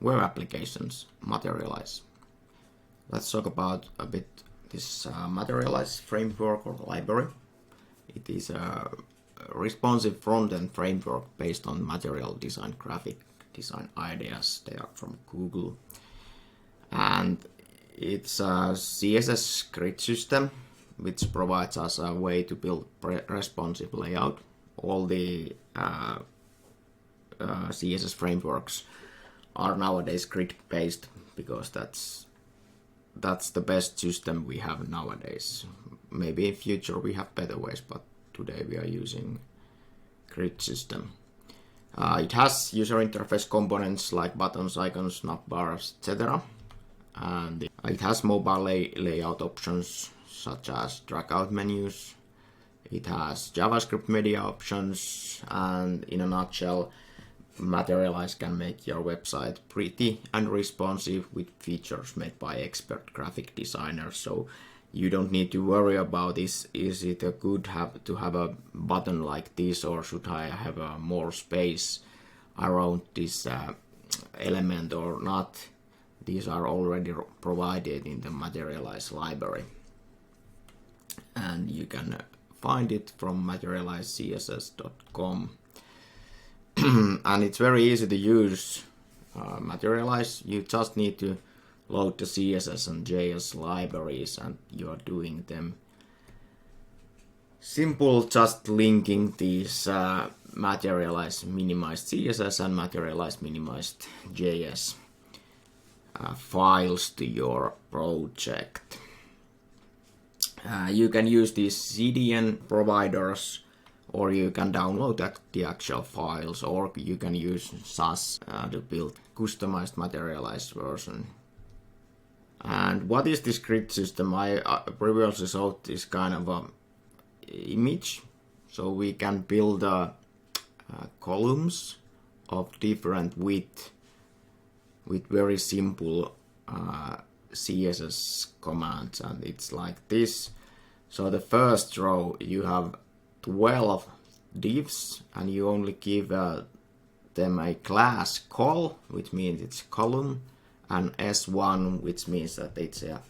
web applications, Materialize. Let's talk about a bit this Materialize framework or library. It is a responsive front-end framework based on material design, graphic design ideas. They are from Google. And it's a CSS grid system which provides us a way to build responsive layout. All the CSS frameworks are nowadays grid-based because that's the best system we have nowadays. Maybe in future we have better ways, but today we are using grid system. It has user interface components like buttons, icons, navbars, etc. And it has mobile layout options such as drag out menus. It has JavaScript media options, and in a nutshell, Materialize can make your website pretty and responsive with features made by expert graphic designers. So you don't need to worry about is it a good to have a button like this, or should I have more space around this element or not. These are already provided in the Materialize library, and you can find it from materializecss.com. And it's very easy to use Materialize. You just need to load the CSS and JS libraries, and you are doing them. Simple, just linking these Materialize minimized CSS and Materialize minimized JS files to your project. You can use these CDN providers, or you can download the actual files, or you can use SAS to build customized Materialized version. And what is this grid system? I previously showed this kind of a image, so we can build columns of different width with very simple CSS commands, and it's like this. So the first row you have 12 divs, and you only give them a class col, which means it's column, and S1, which means that it's a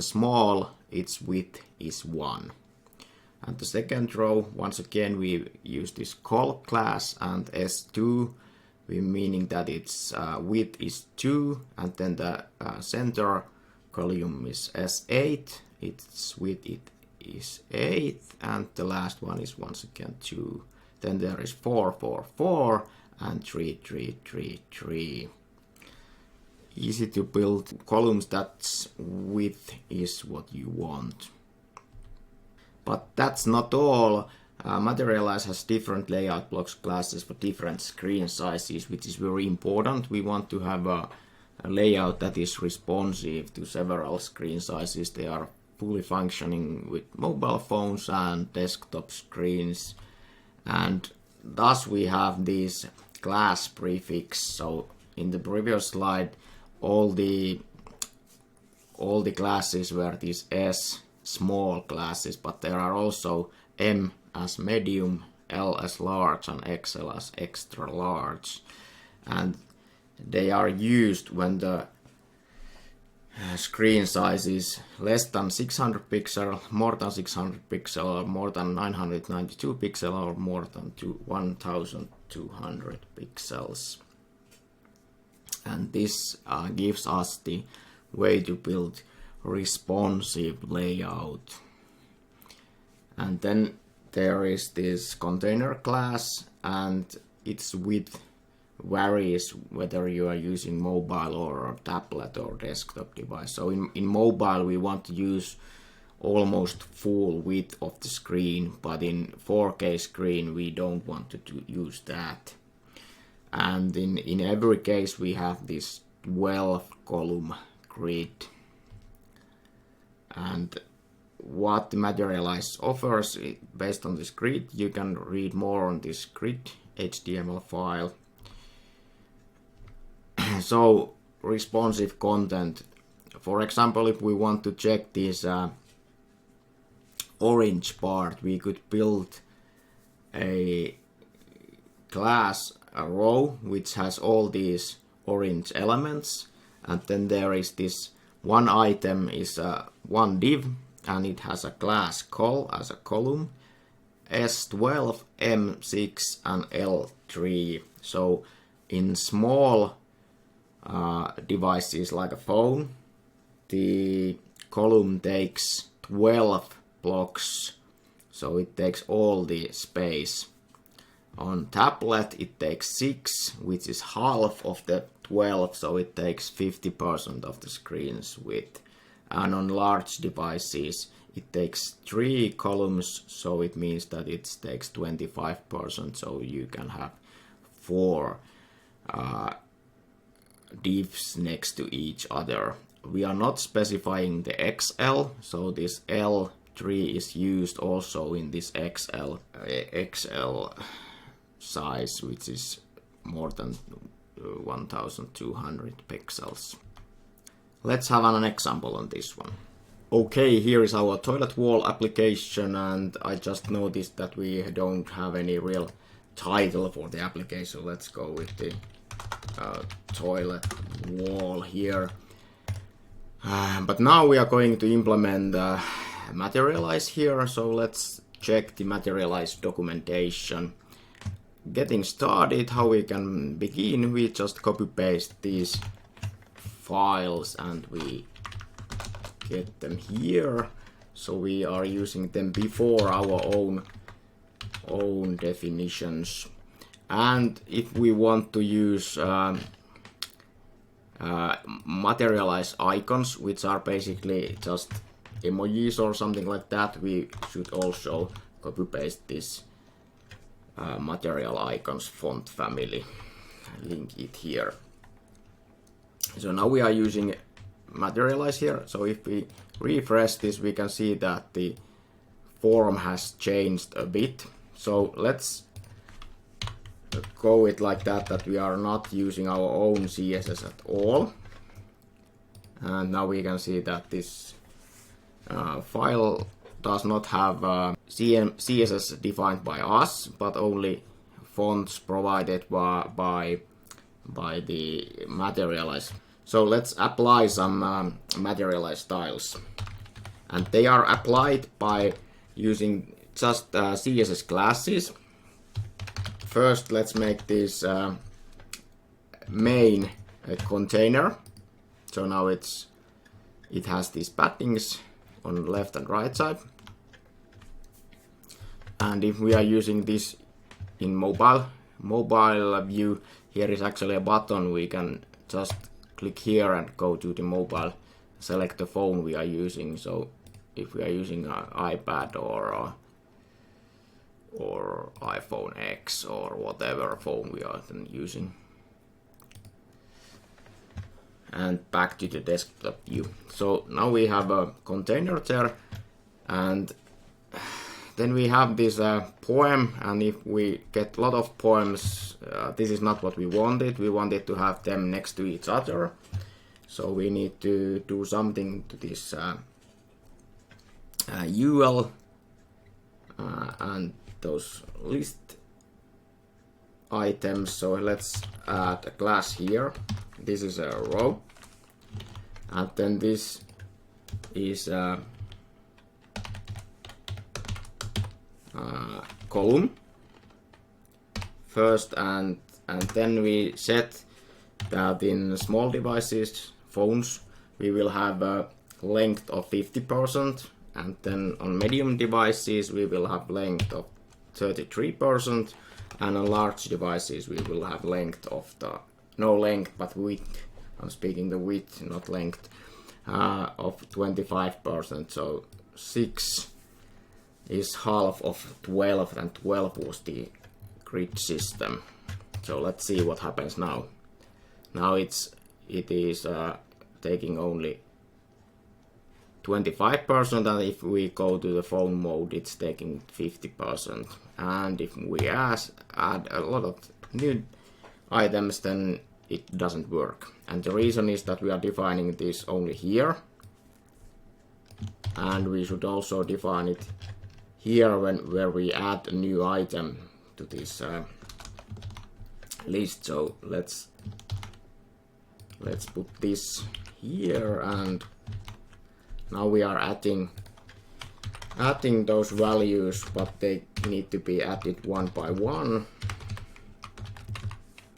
small, its width is 1. And the second row, once again, we use this col class, and S2, meaning that its width is 2, and then the center column is S8, its width is 8, and the last one is once again 2. Then there is 4, 4, 4, and 3, 3, 3, 3. Easy to build columns that's width is what you want. But that's not all. Materialize has different layout blocks classes for different screen sizes, which is very important. We want to have a layout that is responsive to several screen sizes. They are fully functioning with mobile phones and desktop screens, and thus we have this class prefix. So in the previous slide, all the classes were these S small classes, but there are also M as medium, L as large, and XL as extra large, and they are used when the screen size is less than 600 pixel, more than 600 pixel, or more than 992 pixel, or more than 1200 pixels. And this gives us the way to build responsive layout. And then there is this container class, and its width varies whether you are using mobile or a tablet or desktop device. So in mobile we want to use almost full width of the screen, but in 4K screen we don't want to use that. And in every case we have this 12 column grid. And what the Materialize offers based on this grid, you can read more on this grid HTML file. So responsive content, for example, if we want to check this orange part, we could build a class, a row, which has all these orange elements, and then there is this one item is one div, and it has a class col as a column, S12, M6 and L3. So in small devices like a phone, the column takes 12 blocks, so it takes all the space. On tablet it takes 6, which is half of the 12, so it takes 50% of the screen's width. And on large devices it takes 3 columns, so it means that it takes 25%, so you can have 4 divs next to each other. We are not specifying the XL, so this L3 is used also in this XL size, which is more than 1200 pixels. Let's have an example on this one. Okay, here is our toilet wall application, and I just noticed that we don't have any real title for the application. Let's go with the toilet wall here. But now we are going to implement Materialize here, so let's check the Materialize documentation. Getting started, how we can begin, we just copy paste these files and we get them here, so we are using them before our own definitions. And if we want to use Materialize icons, which are basically just emojis or something like that, we should also copy paste this Material icons font family, link it here. So now we are using Materialize here, so if we refresh this we can see that the form has changed a bit. So let's go it like that we are not using our own CSS at all. And now we can see that this file does not have CSS defined by us, but only fonts provided by the Materialize. So let's apply some Materialized styles, and they are applied by using just CSS classes. First, let's make this main container. So now it has these paddings on left and right side. And if we are using this in mobile view, here is actually a button. We can just click here and go to the mobile, select the phone we are using. So if we are using an iPad or iPhone X or whatever phone we are then using. And back to the desktop view. So now we have a container there, and then we have this poem, and if we get a lot of poems, this is not what we wanted. We wanted to have them next to each other. So we need to do something to this UL and those list items. So let's add a class here. This is a row, and then this is a column first, and then we set that in small devices, phones, we will have a length of 50%, and then on medium devices we will have length of 33%, and on large devices we will have length of no length but width, I'm speaking the width not length, of 25%. So 6 is half of 12, and 12 was the grid system. So let's see what happens now. Now it is taking only 25%, and if we go to the phone mode it's taking 50%. And if we add a lot of new items, then it doesn't work. And the reason is that we are defining this only here, and we should also define it here where we add a new item to this list. So let's let's put this here, and now we are adding those values, but they need to be added one by one.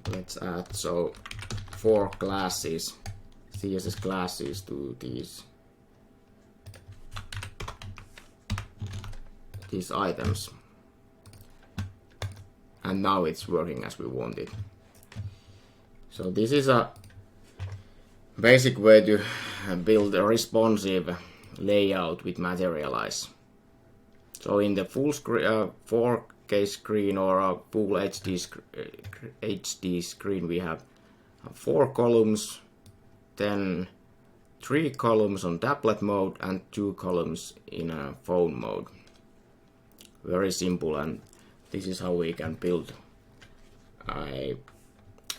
Let's add 4 classes, CSS classes to these items. And now it's working as we wanted. So this is a basic way to build a responsive layout with Materialize. So in the full screen, 4K screen or a full HD screen, we have 4 columns, then 3 columns on tablet mode and 2 columns in a phone mode. Very simple, and this is how we can build a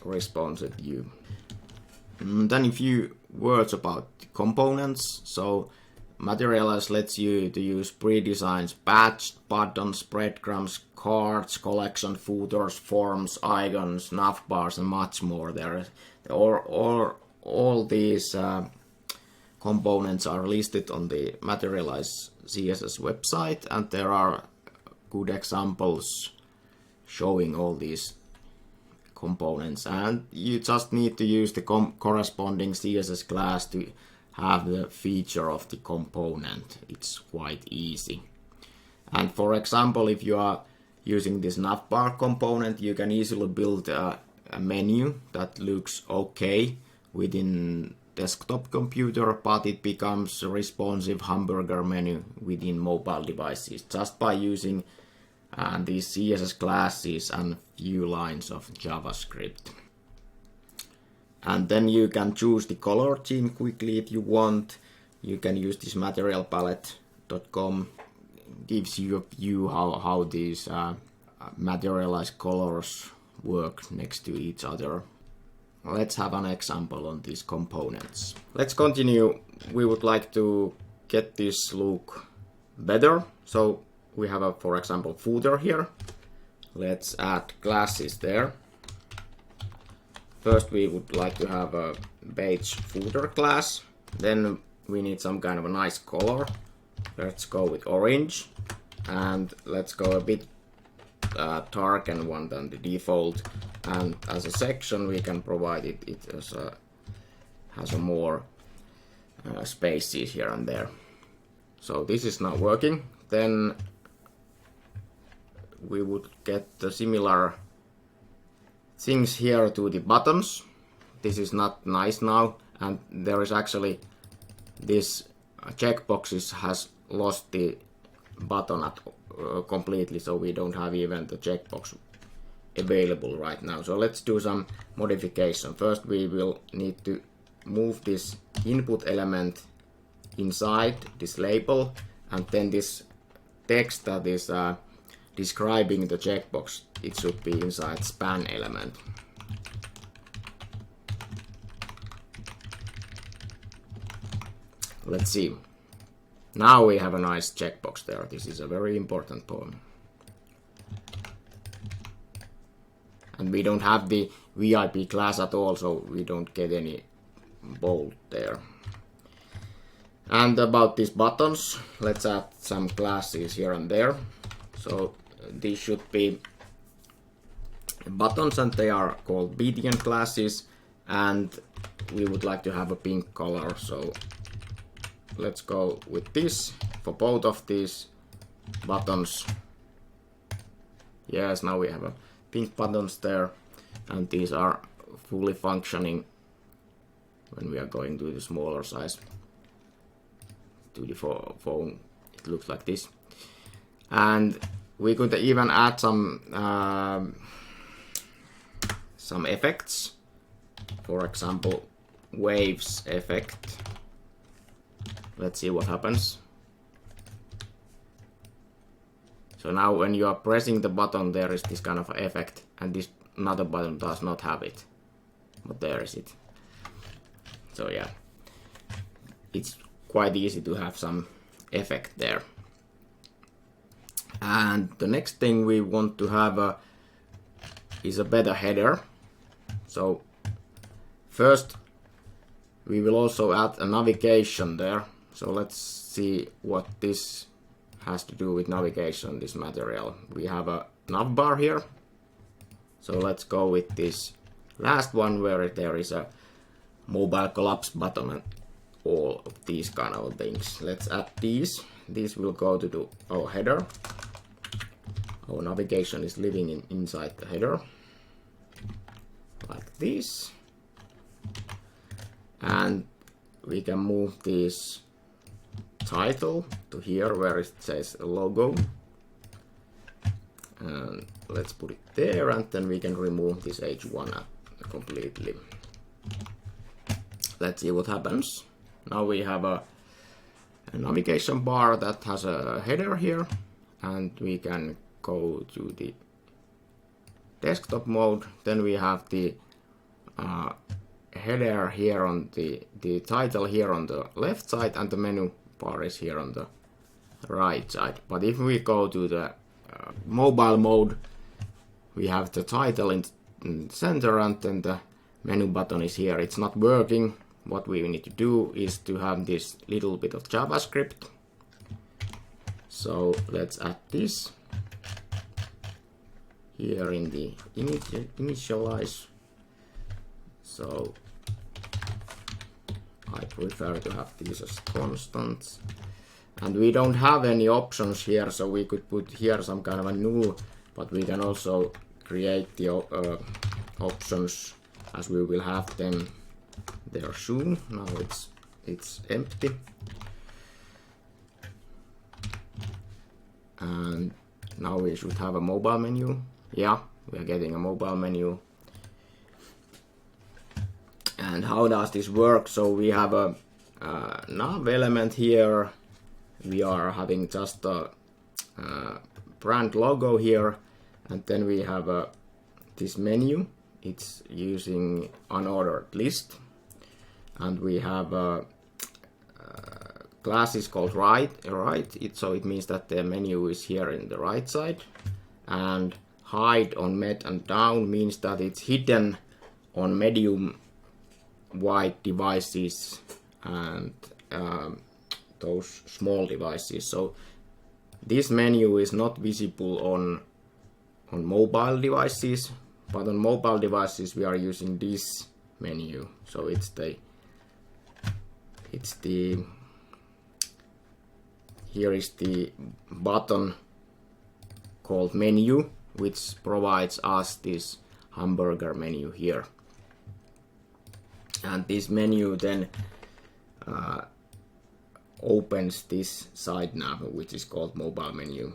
responsive view. Then a few words about components. So Materialize lets you to use pre-designed badges, buttons, breadcrumbs, cards, collection, footers, forms, icons, navbars, and much more. There, all these components are listed on the Materialize CSS website, and there are good examples showing all these components. And you just need to use the corresponding CSS class to have the feature of the component. It's quite easy. And for example, if you are using this navbar component, you can easily build a menu that looks okay within desktop computer, but it becomes a responsive hamburger menu within mobile devices just by using these CSS classes and few lines of JavaScript. And then you can choose the color theme quickly if you want. You can use this materialpalette.com. Gives you a view how these materialized colors work next to each other. Let's have an example on these components. Let's continue. We would like to get this look better. So we have for example, footer here. Let's add classes there. First, we would like to have a page footer class. Then we need some kind of a nice color. Let's go with orange. And let's go a bit darker one than the default. And as a section, we can provide it as has a more spaces here and there. So this is now working. Then we would get the similar things here to the buttons. This is not nice now, and there is actually this checkboxes has lost the button completely, so we don't have even the checkbox available right now. So let's do some modification. First, we will need to move this input element inside this label, and then this text that is describing the checkbox, it should be inside span element. Let's see. Now we have a nice checkbox there. This is a very important point. And we don't have the VIP class at all, so we don't get any bold there. And about these buttons, let's add some classes here and there. So these should be buttons, and they are called BTN classes, and we would like to have a pink color. So let's go with this for both of these buttons. Yes, now we have a pink buttons there, and these are fully functioning when we are going to the smaller size. To the phone, it looks like this. And we could even add some effects. For example, waves effect. Let's see what happens. So now when you are pressing the button, there is this kind of effect, and this another button does not have it, but there is it. So yeah, it's quite easy to have some effect there. And the next thing we want to have is a better header. So first we will also add a navigation there. So let's see what this has to do with navigation, this material. We have a navbar here. So let's go with this last one where there is a mobile collapse button and all of these kind of things. Let's add these. These will go to our header. Our navigation is living inside the header, like this. And we can move this title to here where it says logo. And let's put it there, and then we can remove this H1 completely. Let's see what happens. Now we have a navigation bar that has a header here, and we can go to the desktop mode. Then we have the header here on the title here on the left side, and the menu bar is here on the right side. But if we go to the mobile mode, we have the title in the center, and then the menu button is here. It's not working. What we need to do is to have this little bit of JavaScript. So let's add this here in the initialize. So I prefer to have these as constants. And we don't have any options here, so we could put here some kind of a null, but we can also create the options as we will have them there soon. Now it's empty. And now we should have a mobile menu. Yeah, we are getting a mobile menu. And how does this work? So we have a nav element here. We are having just a brand logo here, and then we have this menu. It's using unordered list, and we have a class is called right. So it means that the menu is here in the right side, and hide on med and down means that it's hidden on medium wide devices and those small devices. So this menu is not visible on mobile devices, but on mobile devices we are using this menu. So it's the here is the button called menu, which provides us this hamburger menu here. And this menu then opens this side nav, which is called mobile menu.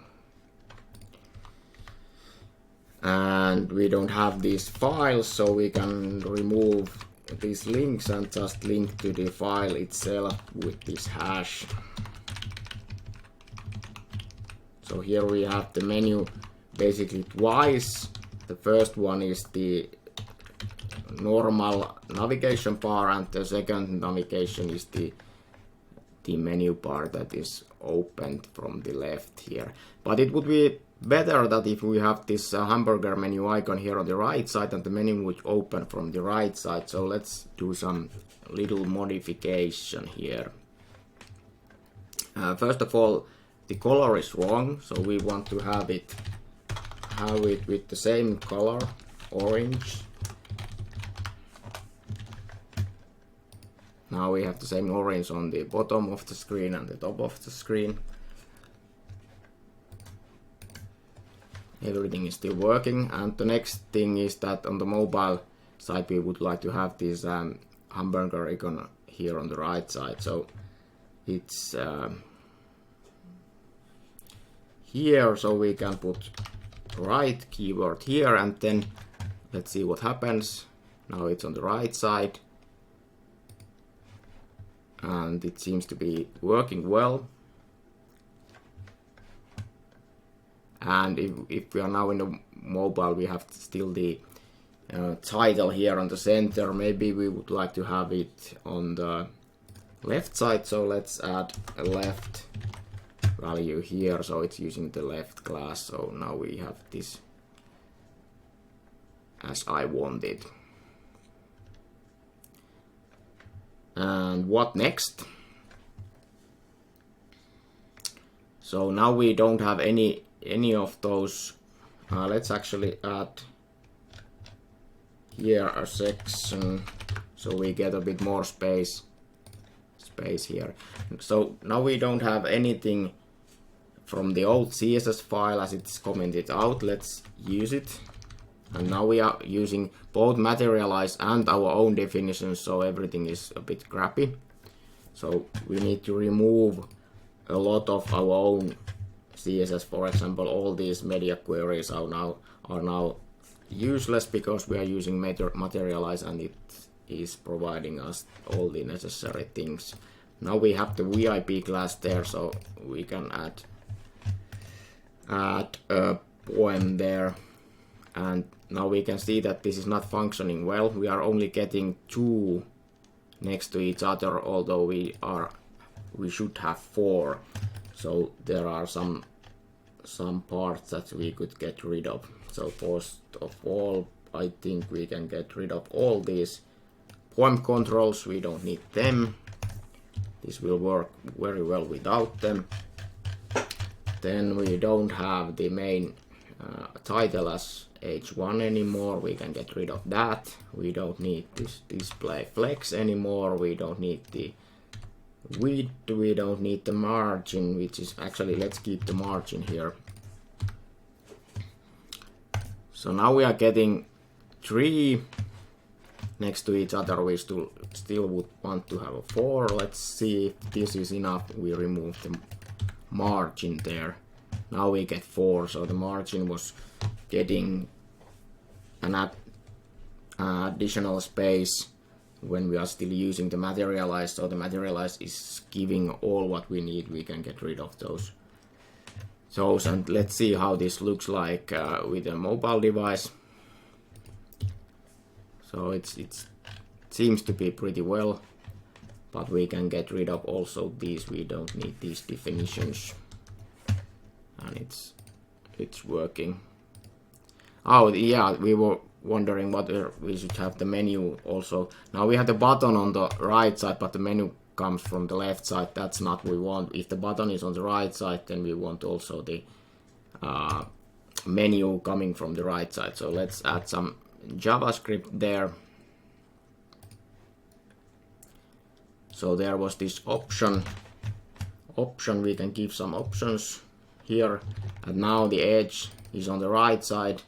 And we don't have these files, so we can remove these links and just link to the file itself with this hash. So here we have the menu basically twice. The first one is the normal navigation bar, and the second navigation is the menu bar that is opened from the left here. But it would be better that if we have this hamburger menu icon here on the right side, and the menu would open from the right side. So let's do some little modification here. First of all, the color is wrong, so we want to have it with the same color, orange. Now we have the same orange on the bottom of the screen and the top of the screen. Everything is still working, and the next thing is that on the mobile side we would like to have this hamburger icon here on the right side. So it's here, so we can put right keyword here, and then let's see what happens. Now it's on the right side, and it seems to be working well. And if we are now in the mobile, we have still the title here on the center. Maybe we would like to have it on the left side, so let's add a left value here, so it's using the left class. So now we have this as I wanted. And what next? So now we don't have any of those. Let's actually add here a section so we get a bit more space here. So now we don't have anything from the old CSS file as it's commented out. Let's use it. And now we are using both Materialize and our own definitions, so everything is a bit crappy. So we need to remove a lot of our own CSS. For example, all these media queries are now useless because we are using Materialize and it is providing us all the necessary things. Now we have the VIP class there, so we can add a poem there. And now we can see that this is not functioning well. We are only getting 2 next to each other, although we should have 4. So there are some parts that we could get rid of. So first of all, I think we can get rid of all these poem controls. We don't need them. This will work very well without them. Then we don't have the main title as H1 anymore. We can get rid of that. We don't need this display flex anymore. We don't need the width. We don't need the margin, which is actually, let's keep the margin here. So now we are getting 3 next to each other. We still would want to have a 4. Let's see if this is enough. We remove the margin there. Now we get 4, so the margin was getting an additional space when we are still using the Materialize. So the Materialize is giving all what we need. We can get rid of those. And let's see how this looks like with a mobile device. So it seems to be pretty well, but we can get rid of also these. We don't need these definitions, and it's working. Oh yeah, we were wondering whether we should have the menu also. Now we have the button on the right side, but the menu comes from the left side. That's not what we want. If the button is on the right side, then we want also the menu coming from the right side. So let's add some JavaScript there. So there was this option. We can give some options here, and now the edge is on the right side.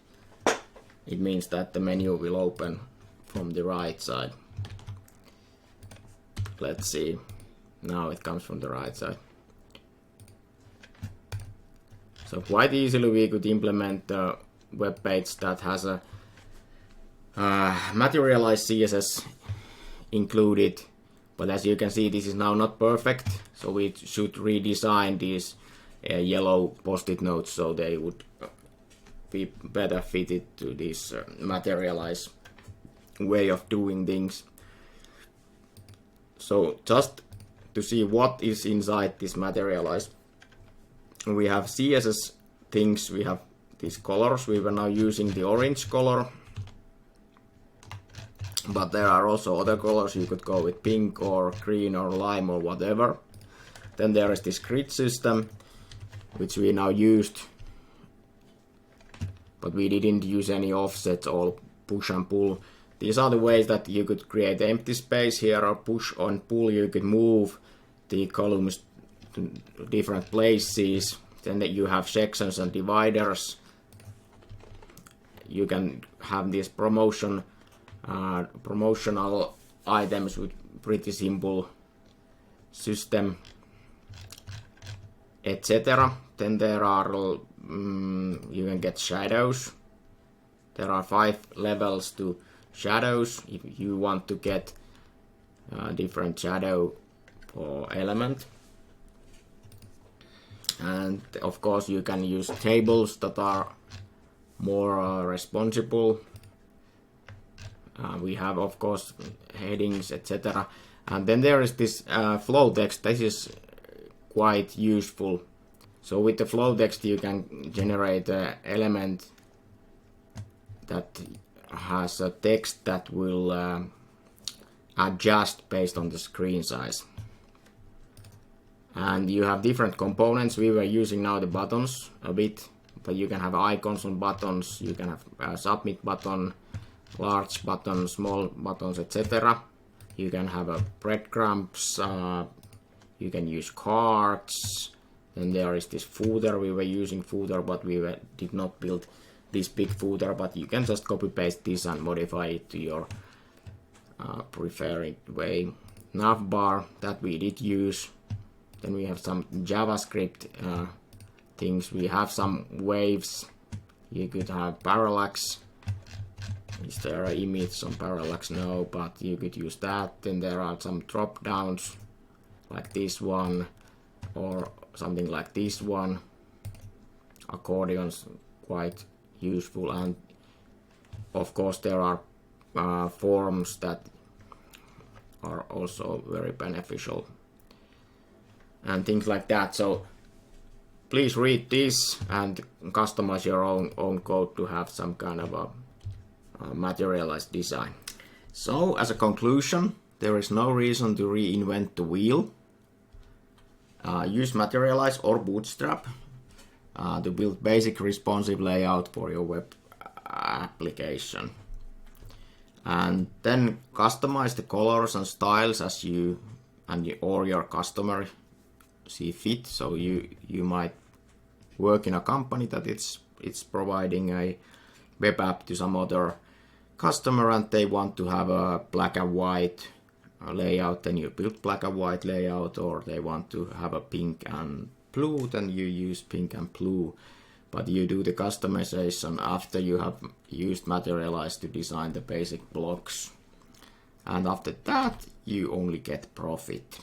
It means that the menu will open from the right side. Let's see. Now it comes from the right side. So quite easily we could implement a web page that has a Materialized CSS included. But as you can see, this is now not perfect. So we should redesign these yellow post-it notes so they would be better fitted to this Materialize way of doing things. So just to see what is inside this Materialize, we have CSS things, we have these colors. We were now using the orange color, but there are also other colors. You could go with pink or green or lime or whatever. Then there is this grid system, which we now used, but we didn't use any offsets or push and pull. These are the ways that you could create empty space here, or push and pull. You could move the columns to different places. Then you have sections and dividers. You can have these promotional items with pretty simple system, etc. Then there are you can get shadows. There are 5 levels to shadows. If you want to get different shadow or element, and of course you can use tables that are more responsible. We have of course headings, etc. And then there is this flow text. This is quite useful. So with the flow text you can generate an element that has a text that will adjust based on the screen size. And you have different components. We were using now the buttons a bit, but you can have icons on buttons, you can have a submit button, large buttons, small buttons, etc. You can have a breadcrumbs, you can use cards. Then there is this footer. We were using footer, but did not build this big footer, but you can just copy paste this and modify it to your preferred way. Navbar, that we did use. Then we have some JavaScript things. We have some waves. You could have parallax. Is there an image on parallax? No, but you could use that. Then there are some drop downs like this one or something like this one. Accordions, quite useful. And of course there are forms that are also very beneficial and things like that. So please read this and customize your own code to have some kind of a materialized design. So as a conclusion, there is no reason to reinvent the wheel. Use Materialize or Bootstrap to build basic responsive layout for your web application. And then customize the colors and styles as you or your customer see fit. So you might work in a company that it's providing a web app to some other customer and they want to have a black and white layout, then you build black and white layout, or they want to have a pink and blue, then you use pink and blue. But you do the customization after you have used Materialize to design the basic blocks. And after that, you only get profit.